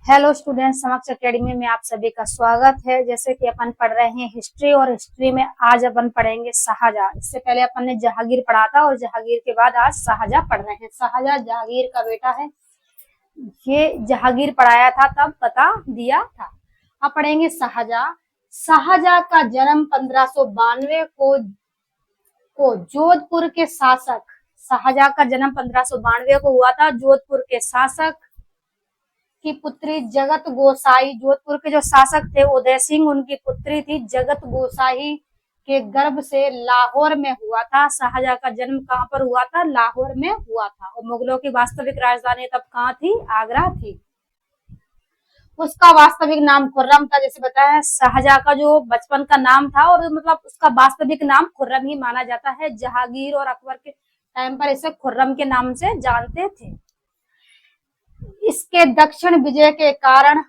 Hello student, समक्ष academy में आप सभी का स्वागत है। जैसे कि अपन पढ़ रहे हैं हिस्ट्री, और हिस्ट्री में आज अपन पढ़ेंगे शाहजहां। इससे पहले अपन ने जहांगीर पढ़ा था और जहांगीर के बाद आज शाहजहां पढ़ रहे हैं। शाहजहां जहांगीर का बेटा है। ये जहांगीर पढ़ाया था तब बता दिया था। अब पढ़ेंगे शाहजहां। शाहजहां का जन्म 1592 को जोधपुर के शासक शाहजहां का जन्म 1592 को हुआ था। जोधपुर के शासक की पुत्री जगत गोसाई, जोधपुर के जो शासक थे उदय सिंह, उनकी पुत्री थी जगत गोसाई के गर्भ से लाहौर में हुआ था। शाहजहां का जन्म कहाँ पर हुआ था? लाहौर में हुआ था। और मुगलों की वास्तविक राजधानी तब कहाँ थी? आगरा थी। उसका वास्तविक नाम खुर्रम था। जैसे बताया, शाहजहां का जो बचपन का नाम था और मतलब उसका वास्तविक नाम खुर्रम ही माना जाता है। जहांगीर और अकबर के टाइम पर इसे खुर्रम के नाम से जानते थे। इसके दक्षिण विजय के कारण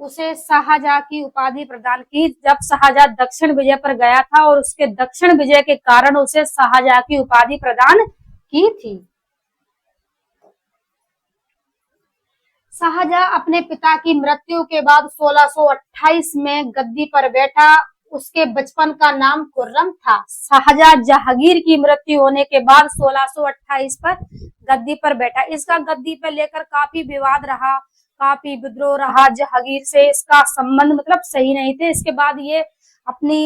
उसे शाहजहां की उपाधि प्रदान की। जब शाहजहां दक्षिण विजय पर गया था और उसके दक्षिण विजय के कारण उसे शाहजहां की उपाधि प्रदान की थी। शाहजहां अपने पिता की मृत्यु के बाद 1628 में गद्दी पर बैठा। उसके बचपन का नाम खुर्रम था। शाहजहां जहांगीर की मृत्यु होने के बाद 1628 पर गद्दी पर बैठा। इसका गद्दी पर लेकर काफी विवाद रहा, काफी विद्रोह रहा। जहांगीर से इसका संबंध मतलब सही नहीं थे। इसके बाद ये अपनी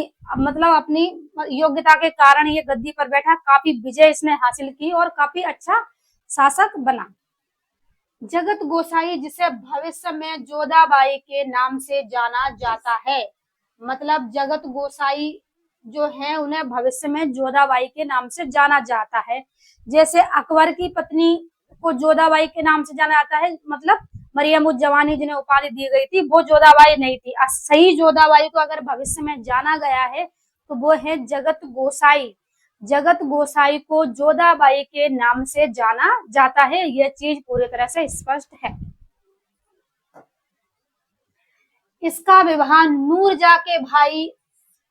योग्यता के कारण ये गद्दी पर बैठा। काफी विजय इसने हासिल की और काफी अच्छा शासक बना। जगत गोसाई, जिसे भविष्य में जोधाबाई के नाम से जाना जाता है, मतलब जगत गोसाई जो है उन्हें भविष्य में जोधाबाई के नाम से जाना जाता है। जैसे अकबर की पत्नी को जोधाबाई के नाम से जाना जाता है, मतलब मरियम उज जवानी जिन्हें उपाधि दी गई थी वो जोधाबाई नहीं थी। सही जोधाबाई को अगर भविष्य में जाना गया है तो वो है जगत गोसाई। जगत गोसाई को जोधाबाई के नाम से जाना जाता है। यह चीज पूरी तरह से स्पष्ट है। इसका विवाह नूरजहां के भाई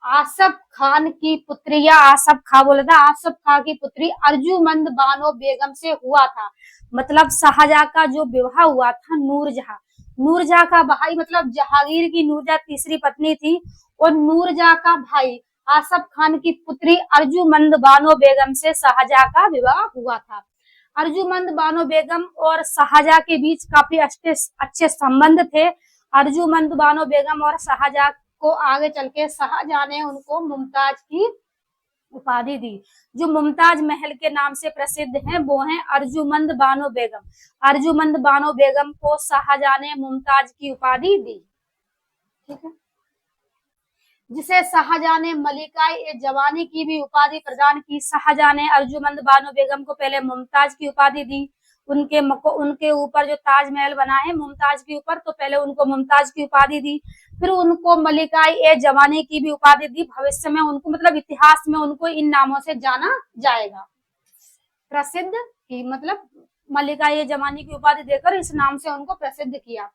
आसफ खान की पुत्री, या आसफ खां बोला था, आसफ खां की पुत्री अर्जुमंद बानो बेगम से हुआ था। मतलब शाहजहां का जो विवाह हुआ था नूरजहां का भाई, मतलब जहांगीर की नूरजहां तीसरी पत्नी थी और नूरजहां का भाई आसफ खान की पुत्री अर्जुमंद बानो बेगम से शाहजहां का विवाह हुआ था। अर्जुमंद बानो बेगम और शाहजहां के बीच काफी अच्छे संबंध थे। अर्जुमंद बानो बेगम और शाहजहां को आगे चल के शाहजहां ने उनको मुमताज की उपाधि दी। जो मुमताज महल के नाम से प्रसिद्ध हैं वो हैं अर्जुमंद बानो बेगम। अर्जुमंद बानो बेगम को शाहजहां ने मुमताज की उपाधि दी। ठीक है, जिसे शाहजहां ने मलिका जवानी की भी उपाधि प्रदान की। शाहजहां ने अर्जुमंद बानो बेगम को पहले मुमताज की उपाधि दी। उनके ऊपर जो ताजमहल बना है मुमताज के ऊपर, तो पहले उनको मुमताज की उपाधि दी, फिर उनको मलिका जवानी की भी उपाधि दी। भविष्य में उनको मतलब इतिहास में उनको इन नामों से जाना जाएगा। प्रसिद्ध की मतलब मलिका जवानी की उपाधि देकर इस नाम से उनको प्रसिद्ध किया।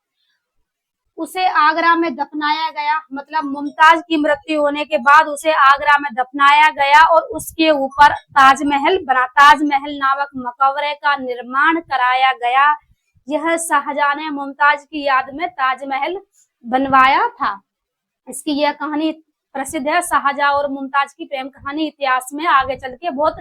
उसे आगरा में दफनाया गया, मतलब मुमताज की मृत्यु होने के बाद उसे आगरा में दफनाया गया और उसके ऊपर ताजमहल बना। ताजमहल नामक मकबरे का निर्माण कराया गया। यह शाहजहां ने मुमताज की याद में ताजमहल बनवाया था। इसकी यह कहानी प्रसिद्ध है। शाहजहां और मुमताज की प्रेम कहानी इतिहास में आगे चल के बहुत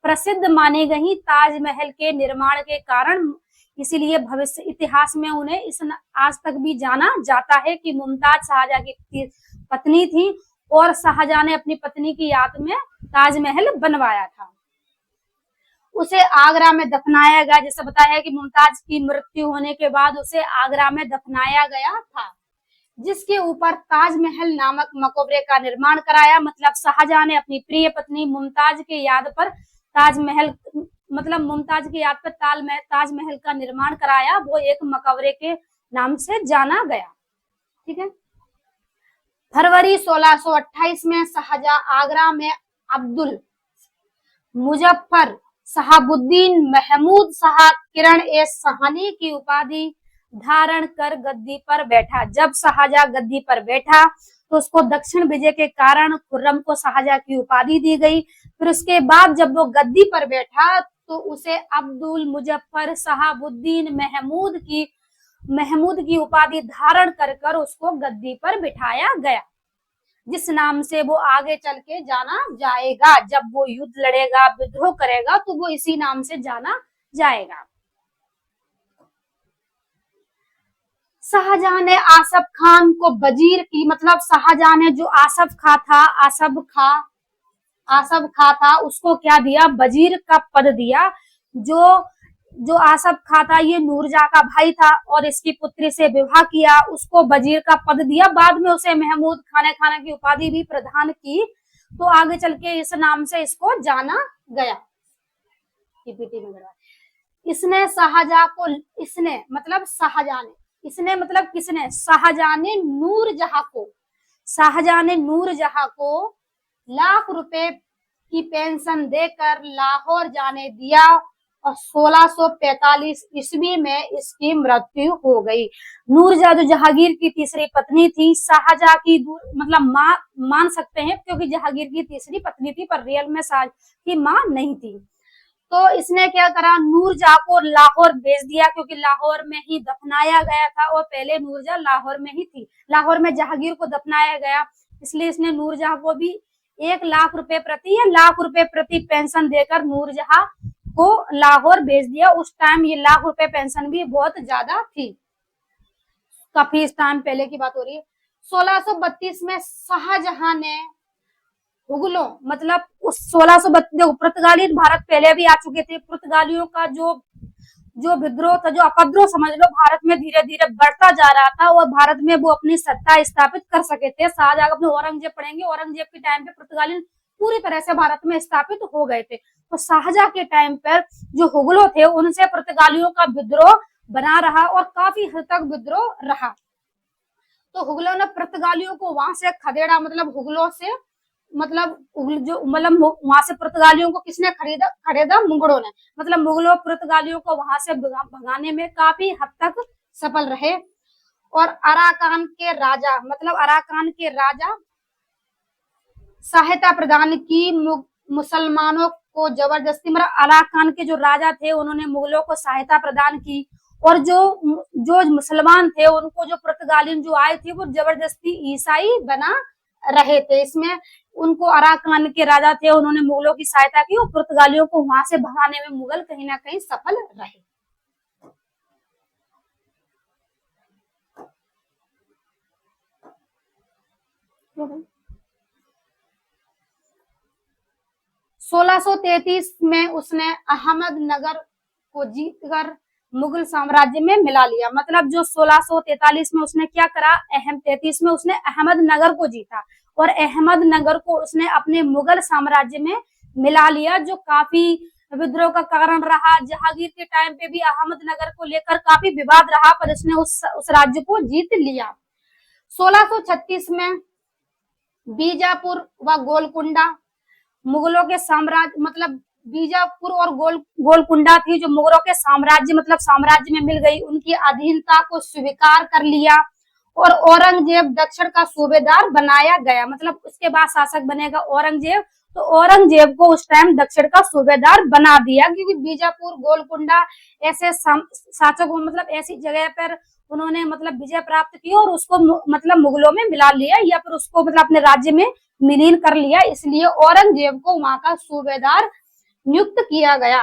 प्रसिद्ध मानी गई ताजमहल के निर्माण के कारण। इसीलिए भविष्य इतिहास में उन्हें इस आज तक भी जाना जाता है कि मुमताज शाहजहां की पत्नी थी और शाहजहां ने अपनी पत्नी की याद में ताजमहल बनवाया था। उसे आगरा में दफनाया गया। जैसे बताया कि मुमताज की मृत्यु होने के बाद उसे आगरा में दफनाया गया था, जिसके ऊपर ताजमहल नामक मकबरे का निर्माण कराया। मतलब शाहजहां ने अपनी प्रिय पत्नी मुमताज की याद पर ताजमहल, मतलब मुमताज की याद पर ताजमहल का निर्माण कराया। वो एक मकबरे के नाम से जाना गया। ठीक है, फरवरी 1628 में शाहजहां आगरा में अब्दुल मुजफ्फर शहाबुद्दीन महमूद शाह किरण ए सहानी की उपाधि धारण कर गद्दी पर बैठा। जब शाहजहां गद्दी पर बैठा तो उसको दक्षिण विजय के कारण खुर्रम को शाहजहां की उपाधि दी गई। फिर उसके बाद जब वो गद्दी पर बैठा तो उसे अब्दुल मुजफ्फर शहाबुद्दीन महमूद की महमूद की उपाधि धारण कर कर उसको गद्दी पर बिठाया गया, जिस नाम से वो आगे चल के जाना जाएगा। जब वो युद्ध लड़ेगा, विद्रोह करेगा, तो वो इसी नाम से जाना जाएगा। शाहजहां ने आसफ खान को वजीर की, मतलब शाहजहां ने जो आसफ खां था उसको क्या दिया, वजीर का पद दिया। जो जो आसफ खां था ये नूरजहां का भाई था और इसकी पुत्री से विवाह किया, उसको वजीर का पद दिया। बाद में उसे महमूद खाने खाना की उपाधि भी प्रदान की, तो आगे चल के इस नाम से इसको जाना गया। पीपीटी में इसने शाहजहां को, इसने मतलब शाहजहां ने, इसने मतलब किसने, शाहजहां ने नूरजहां को लाख रुपए की पेंशन देकर लाहौर जाने दिया और 1645 ईस्वी में इसकी मृत्यु हो गई। नूरजहां जो जहांगीर की तीसरी पत्नी थी, शाहजहां की मतलब माँ मान सकते हैं, क्योंकि जहांगीर की तीसरी पत्नी थी, पर रियल में शाहजहां की माँ नहीं थी। तो इसने क्या करा, नूरजहां को लाहौर भेज दिया, क्योंकि लाहौर में ही दफनाया गया था और पहले नूरजहां लाहौर में ही थी। लाहौर में जहांगीर को दफनाया गया, इसलिए इसने नूरजहां को भी 1 लाख रुपए प्रति या लाख रुपए प्रति पेंशन देकर नूरजहां को लाहौर भेज दिया। उस टाइम ये लाख रुपए पेंशन भी बहुत ज्यादा थी, काफी इस टाइम पहले की बात हो रही है। 1632 में शाहजहां ने मुगलों, मतलब उस 1632, पुर्तगाली भारत पहले भी आ चुके थे। पुर्तगालियों का जो विद्रोह था, जो अपद्रोह समझ लो, भारत में धीरे धीरे बढ़ता जा रहा था और भारत में वो अपनी सत्ता स्थापित कर सके थे। शाहजहां अपने औरंगजेब पढ़ेंगे, औरंगजेब के टाइम पे पुर्तगाली पूरी तरह से भारत में स्थापित हो गए थे। तो शाहजहां के टाइम पर जो मुगलों थे उनसे पुर्तगालियों का विद्रोह बना रहा और काफी हद तक विद्रोह रहा। तो मुगलों ने पुर्तगालियों को वहां से खदेड़ा, मतलब मुगलों से, मतलब वहां से पुर्तगालियों को किसने खरीदा, मुगलों ने। मतलब मुगलों पुर्तगालियों को वहां से भगाने में काफी हद तक सफल रहे। और अराकान के राजा सहायता प्रदान की मुसलमानों को जबरदस्ती, मतलब अराकान के जो राजा थे उन्होंने मुगलों को सहायता प्रदान की, और जो मुसलमान थे उनको, जो पुर्तगालियन जो आए थे वो जबरदस्ती ईसाई बना रहे थे। इसमें उनको अराकान के राजा थे, उन्होंने मुगलों की सहायता की और पुर्तगालियों को वहां से भगाने में मुगल कहीं ना कहीं सफल रहे। तो 1633 में उसने अहमदनगर को जीतकर मुगल साम्राज्य में मिला लिया। मतलब जो 1643 में उसने क्या करा, 33 में उसने अहमदनगर को जीता और अहमदनगर को उसने अपने मुगल साम्राज्य में मिला लिया, जो काफी विद्रोह का कारण रहा। जहांगीर के टाइम पे भी अहमदनगर को लेकर काफी विवाद रहा, पर उसने उस राज्य को जीत लिया। 1636 में बीजापुर व गोलकुंडा मुगलों के साम्राज्य, मतलब बीजापुर और गोलकुंडा थी जो मुगलों के साम्राज्य में मिल गई, उनकी अधीनता को स्वीकार कर लिया और औरंगजेब दक्षिण का सूबेदार बनाया गया। मतलब उसके बाद शासक बनेगा औरंगजेब, तो औरंगजेब को उस टाइम दक्षिण का सूबेदार बना दिया, क्योंकि बीजापुर गोलकुंडा ऐसे शासकों, मतलब ऐसी जगह पर उन्होंने मतलब विजय प्राप्त की और उसको मतलब मुगलों में मिला लिया या फिर उसको मतलब अपने राज्य में विलीन कर लिया, इसलिए औरंगजेब को वहां का सूबेदार नियुक्त किया गया।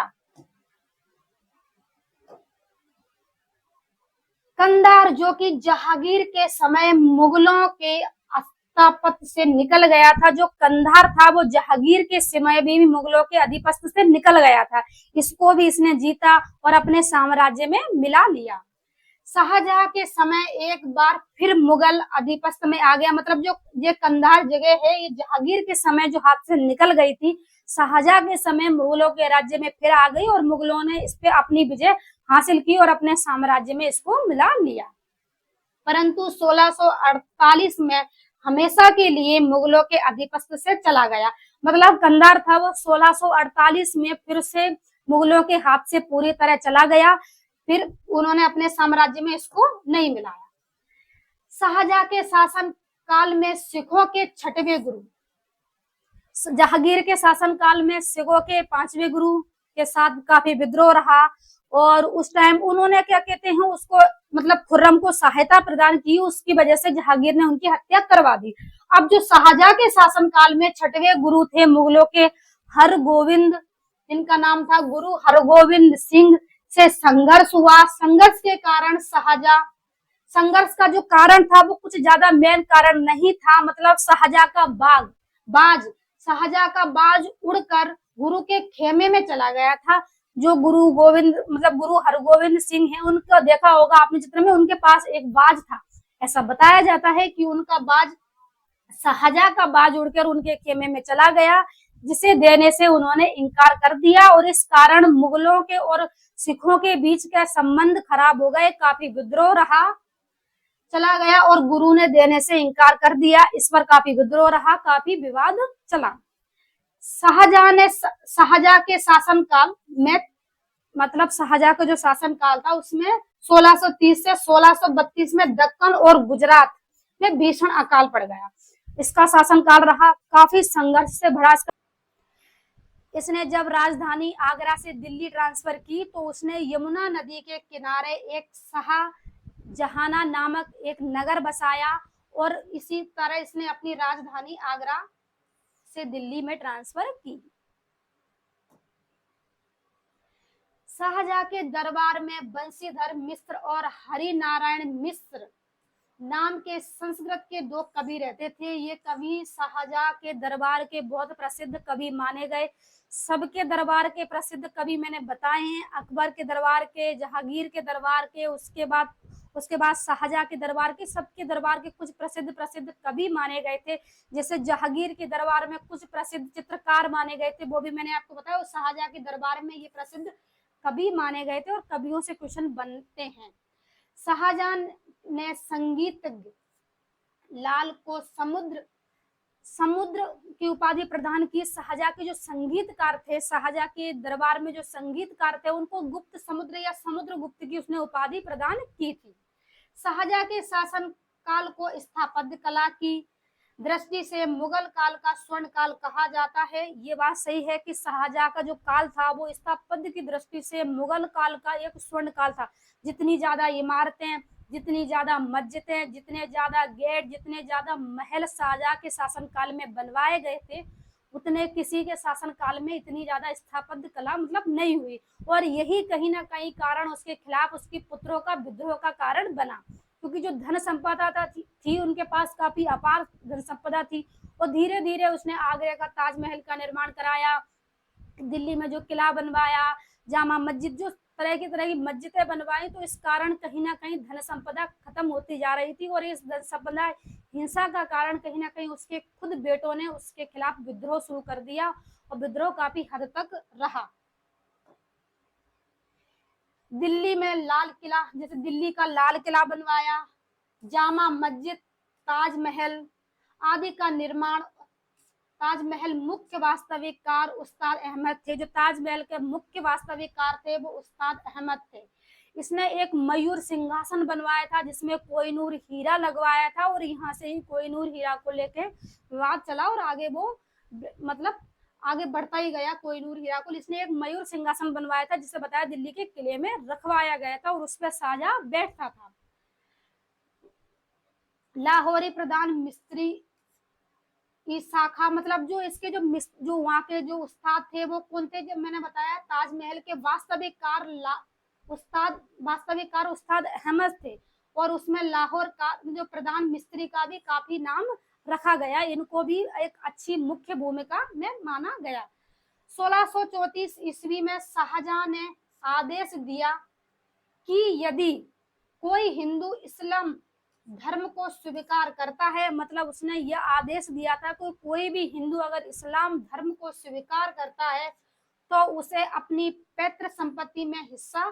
कंधार, जो कि जहांगीर के समय मुगलों के अधिपत्य से निकल गया था, जो कंधार था वो जहांगीर के समय भी मुगलों के अधिपत्य से निकल गया था, इसको भी इसने जीता और अपने साम्राज्य में मिला लिया। शाहजहां के समय एक बार फिर मुगल अधिपत्य में आ गया, मतलब जो ये कंधार जगह है ये जहांगीर के समय जो हाथ से निकल गई थी, शाहजहां के समय मुगलों के राज्य में फिर आ गई और मुगलों ने इस पे अपनी विजय हासिल की और अपने साम्राज्य में इसको मिला लिया। परंतु 1648 में हमेशा के लिए मुगलों के अधिपत्य से चला गया। मतलब कंधार था वो 1648 में फिर से मुगलों के हाथ से पूरी तरह चला गया, फिर उन्होंने अपने साम्राज्य में इसको नहीं मिलाया। शाहजहां के शासन काल में सिखों के 6वें गुरु, जहांगीर के शासन काल में सिखों के 5वें गुरु के साथ काफी विद्रोह रहा और उस टाइम उन्होंने क्या कहते हैं उसको, मतलब खुर्रम को सहायता प्रदान की, उसकी वजह से जहांगीर ने उनकी हत्या करवा दी। अब जो शाहजहां के शासनकाल में छठवें गुरु थे मुगलों के हरगोविंद, इनका नाम था गुरु हरगोविंद सिंह, से संघर्ष हुआ। संघर्ष के कारण शाहजहां, संघर्ष का जो कारण था वो कुछ ज्यादा मेन कारण नहीं था, मतलब शाहजहां का बाज शाहजहां का बाज उड़कर गुरु के खेमे में चला गया था। जो गुरु गोविंद मतलब गुरु हरगोविंद सिंह है, उनको देखा होगा आपने चित्र में, उनके पास एक बाज था। ऐसा बताया जाता है कि उनका बाज, शाहजहां का बाज उड़कर उनके खेमे में चला गया, जिसे देने से उन्होंने इनकार कर दिया और इस कारण मुगलों के और सिखों के बीच का संबंध खराब हो गए, काफी विद्रोह रहा, चला गया और गुरु ने देने से इनकार कर दिया। इस पर काफी विद्रोह रहा, काफी विवाद चला। शाहजहां के शासनकाल में, मतलब शाहजहां का जो शासनकाल था उसमें 1630 से 1632 में दक्कन और गुजरात में भीषण अकाल पड़ गया। इसका शासनकाल रहा, काफी संघर्ष से भरा। इसने जब राजधानी आगरा से दिल्ली ट्रांसफर की तो उसने यमुना नदी के किनारे एक शाहजहाना नामक एक नगर बसाया और इसी तरह इसने अपनी राजधानी आगरा से दिल्ली में ट्रांसफर की। शाहजहां के दरबार में बंशीधर मिश्र और हरि नारायण मिश्र नाम के संस्कृत के दो कवि रहते थे। ये कवि शाहजहां के दरबार के बहुत प्रसिद्ध कवि माने गए। सबके दरबार के प्रसिद्ध कवि मैंने बताए हैं, अकबर के दरबार के, जहांगीर के दरबार के, उसके बाद शाहजहां के दरबार के, सबके दरबार के कुछ प्रसिद्ध कवि माने गए थे। जैसे जहांगीर के दरबार में कुछ प्रसिद्ध चित्रकार माने गए थे, वो भी मैंने आपको बताया। और शाहजहां के दरबार में ये प्रसिद्ध कवि माने गए थे और कवियों से क्वेश्चन बनते हैं। शाहजहां ने संगीतज्ञ लाल को समुद्र की उपाधि प्रदान की। शाहजहां के जो संगीतकार थे, शाहजहां के दरबार में जो संगीतकार थे, उनको गुप्त समुद्र या समुद्रगुप्त की उसने उपाधि प्रदान की थी। शाहजहां के शासन काल को स्थापत्य कला की दृष्टि से मुगल काल का स्वर्ण काल कहा जाता है। ये बात सही है कि शाहजहां का जो काल था वो स्थापत्य की दृष्टि से मुगल काल का एक स्वर्ण काल था। जितनी ज्यादा इमारतें, जितनी ज्यादा मस्जिदें, जितने ज्यादा गेट, जितने ज्यादा महल शाहजहां के शासन काल में बनवाए गए थे, उतने किसी के शासन काल में इतनी ज्यादा स्थापत्य कला मतलब नहीं हुई। और यही कहीं ना कहीं कारण उसके खिलाफ उसके पुत्रों का विद्रोह का कारण बना, क्योंकि जो धन संपदा थी उनके पास काफी अपार धन संपदा थी। और धीरे धीरे उसने आगरा का ताजमहल का निर्माण कराया, दिल्ली में जो किला बनवाया, जामा मस्जिद, जो तरह की मस्जिदें बनवाई। तो इस कारण कहीं ना कहीं धन संपदा खत्म होती जा रही थी और इस धन संपदा हिंसा का कारण कहीं ना कहीं उसके खुद बेटों ने उसके खिलाफ विद्रोह शुरू कर दिया और विद्रोह काफी हद तक रहा। दिल्ली में लाल किला, जैसे दिल्ली का लाल किला बनवाया, जामा मस्जिद, ताजमहल आदि का निर्माण। ताजमहल मुख्य वास्तविककार उस्ताद अहमद थे। जो ताजमहल के मुख्य वास्तविककार थे वो उस्ताद अहमद थे। इसने एक मयूर सिंहासन बनवाया था जिसमें कोहिनूर हीरा लगवाया था और यहाँ से ही कोहिनूर हीरा को लेके विवाद चला और आगे वो मतलब आगे बढ़ता ही गया कोहिनूर हीरा को। इसने एक मयूर सिंहासन बनवाया था जिसे बताया दिल्ली के किले में रखवाया गया था और उस पर शाहजहां बैठता था। लाहौरी प्रधान मिस्त्री की शाखा, मतलब जो इसके जो वहां के जो उस्ताद थे वो कौन थे, जब मैंने बताया ताजमहल के वास्तविककार उस्ताद अहमद थे और उसमें लाहौर का जो प्रधान मिस्त्री का भी काफी नाम रखा गया। इनको भी एक अच्छी मुख्य भूमिका में माना गया। 1634 ईस्वी में शाहजहां ने आदेश दिया कि यदि कोई हिंदू इस्लाम धर्म को स्वीकार करता है, मतलब उसने यह आदेश दिया था कि कोई भी हिंदू अगर इस्लाम धर्म को स्वीकार करता है तो उसे अपनी पैतृक संपत्ति में हिस्सा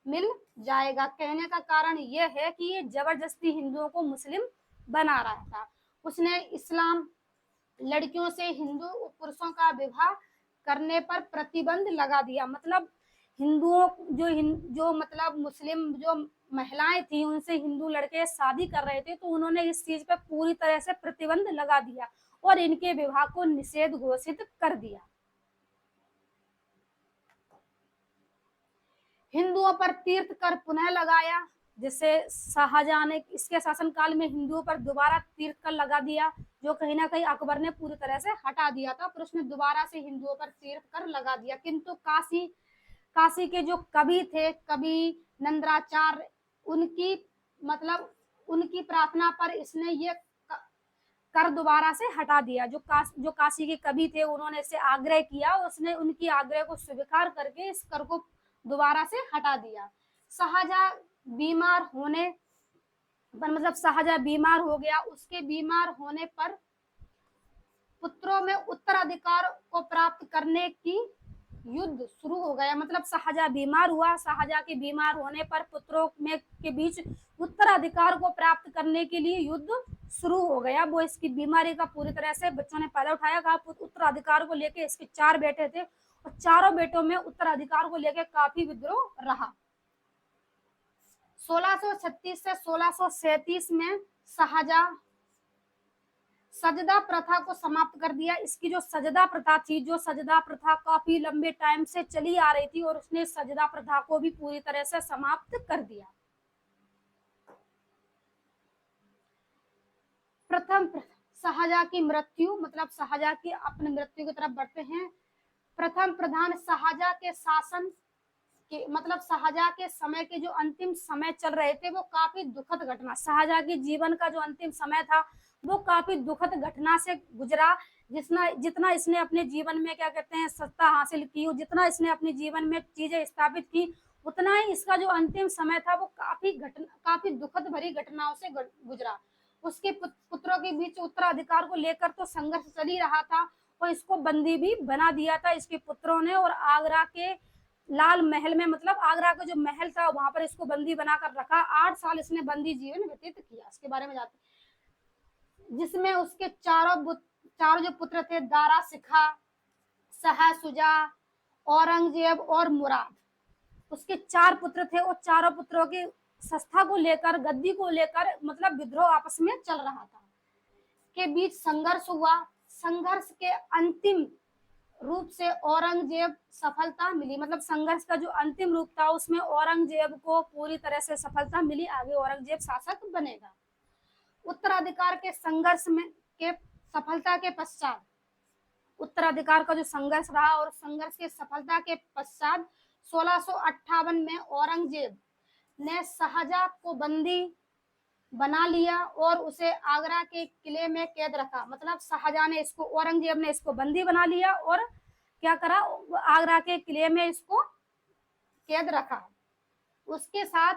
मिल जाएगा। कहने का कारण यह है कि ये जबरदस्ती हिंदुओं को मुस्लिम बना रहा था। उसने इस्लाम लड़कियों से हिंदू पुरुषों का विवाह करने पर प्रतिबंध लगा दिया। मतलब हिंदुओं जो मतलब मुस्लिम जो महिलाएं थी उनसे हिंदू लड़के शादी कर रहे थे, तो उन्होंने इस चीज पर पूरी तरह से प्रतिबंध लगा दिया और इनके विवाह को निषेध घोषित कर दिया। हिंदुओं पर तीर्थ कर पुनः लगाया। जिससे शाहजहां ने इसके शासनकाल में हिंदुओं पर दोबारा तीर्थ कर लगा दिया, जो कहीं ना कहीं अकबर ने पूरी तरह से हटा दिया था, फिर उसने दोबारा से हिंदुओं पर तीर्थ कर लगा दिया। किंतु काशी के जो कवि थे, कवि नंद्राचार्य, उनकी मतलब उनकी प्रार्थना पर इसने ये कर दोबारा से हटा दिया। जो काशी के कवि थे उन्होंने इससे आग्रह किया, उसने उनकी आग्रह को स्वीकार करके इस कर को दोबारा से हटा दिया। शाहजहां बीमार होने पर मतलब शाहजहां बीमार हो गया, उसके बीमार होने पर पुत्रों में उत्तराधिकार को प्राप्त करने की युद्ध शुरू हो गया। मतलब शाहजहां बीमार हुआ, शाहजहां के बीमार होने पर पुत्रों में के बीच उत्तराधिकार को प्राप्त करने के लिए युद्ध शुरू हो गया। वो इसकी बीमारी का पूरी तरह से बच्चों ने फायदा उठाया। कहा उत्तराधिकार को लेकर इसके 4 बेटे थे और चारों बेटों में उत्तराधिकार को लेकर काफी विद्रोह रहा। 1636 से 1637 में शाहजहां सजदा प्रथा को समाप्त कर दिया। इसकी जो सजदा प्रथा थी, जो सजदा प्रथा काफी लंबे टाइम से चली आ रही थी और उसने सजदा प्रथा को भी पूरी तरह से समाप्त कर दिया। प्रथम शाहजहां की मृत्यु, मतलब शाहजहां की अपनी मृत्यु की तरफ बढ़ते हैं। प्रथम प्रधान शाहजहां के शासन के मतलब शाहजहां के समय के जो अंतिम समय चल रहे थे वो काफी दुखद घटना, शाहजहां के जीवन का जो अंतिम समय था वो काफी दुखद घटना से गुजरा। जितना इसने अपने जीवन में क्या कहते हैं सत्ता हासिल की, जितना इसने अपने जीवन में चीजें स्थापित की, उतना ही इसका जो अंतिम समय था वो काफी दुखद भरी घटनाओं से गुजरा। उसके पुत्रों के बीच उत्तराधिकार को लेकर तो संघर्ष चल ही रहा था और इसको बंदी भी बना दिया था इसके पुत्रों ने, और आगरा के लाल महल में, मतलब आगरा का जो महल था वहां पर इसको बंदी बनाकर रखा। 8 साल इसने बंदी जीवन व्यतीत किया। इसके बारे में जाते, जिसमें उसके चारों जो पुत्र थे, दारा शिखा, शाह शुजा, औरंगजेब और मुराद, उसके 4 पुत्र थे और चारों पुत्रों की सत्ता को लेकर, गद्दी को लेकर मतलब विद्रोह आपस में चल रहा था, के बीच संघर्ष हुआ। संघर्ष के अंतिम रूप से औरंगजेब सफलता मिली, मतलब संघर्ष का जो अंतिम रूप था उसमें औरंगजेब को पूरी तरह से सफलता मिली, आगे औरंगजेब शासक बनेगा। उत्तराधिकार के संघर्ष में के सफलता के पश्चात, उत्तराधिकार का जो संघर्ष रहा और संघर्ष के सफलता के पश्चात 1658 में औरंगजेब ने शाहजहां को बंदी बना लिया और उसे आगरा के किले में कैद रखा। मतलब शाहजहां ने इसको, औरंगजेब ने इसको बंदी बना लिया और क्या करा, आगरा के किले में इसको कैद रखा। उसके साथ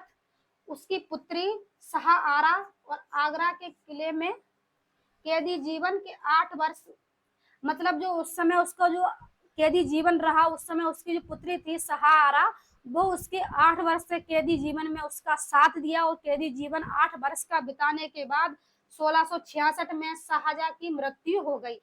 उसकी पुत्री शाह आरा और आगरा के किले में कैदी जीवन के 8 वर्ष, मतलब जो उस समय उसका जो कैदी जीवन रहा, उस समय उसकी जो पुत्री थी शाह आरा, वो उसके 8 वर्ष से कैदी जीवन में उसका साथ दिया और कैदी जीवन 8 वर्ष का बिताने के बाद 1666 में शाहजहां की मृत्यु हो गई।